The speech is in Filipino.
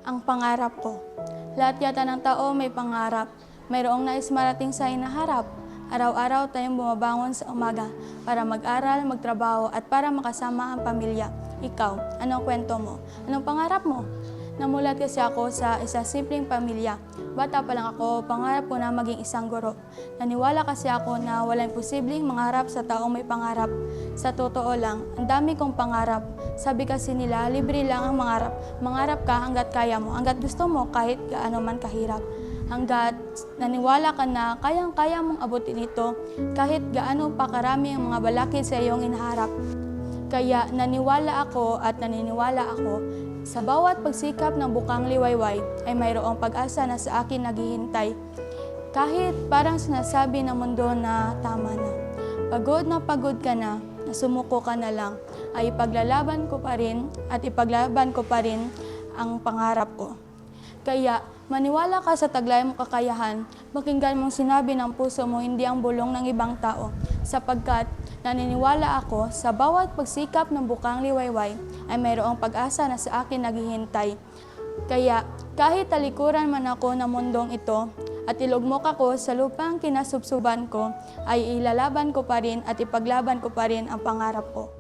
Ang pangarap ko. Lahat yata ng tao may pangarap. Mayroong nais marating sa hinaharap. Araw-araw tayong bumabangon sa umaga para mag-aral, magtrabaho at para makasama ang pamilya. Ikaw, anong kwento mo? Anong pangarap mo? Namulat kasi ako sa isang simpleng pamilya. Bata pa lang ako, pangarap ko na maging isang guro. Naniwala kasi ako na walang posibleng mangarap sa taong may pangarap. Sa totoo lang, ang dami kong pangarap. Sabi kasi nila, libre lang ang mangarap. Mangarap ka hanggat kaya mo, hanggat gusto mo kahit gaano man kahirap. Hanggat naniwala ka na kayang-kaya mong abutin ito kahit gaano pa karami ang mga balakid sa iyong inaharap. Kaya naniwala ako at naniniwala ako sa bawat pagsikap ng bukang liwayway ay mayroong pag-asa na sa akin naghihintay. Kahit parang sinasabi ng mundo na tama na pagod ka na sumuko ka na lang, ay ipaglalaban ko pa rin at ipaglaban ko pa rin ang pangarap ko. Kaya maniwala ka sa taglay mong kakayahan, pakinggan mong sinabi ng puso mo, hindi ang bulong ng ibang tao, sapagkat naniniwala ako sa bawat pagsikap ng bukang liwayway ay mayroong pag-asa na sa akin naghihintay. Kaya kahit talikuran man ako ng mundong ito at ilugmok ako sa lupang kinasubsuban ko, ay ilalaban ko pa rin at ipaglaban ko pa rin ang pangarap ko.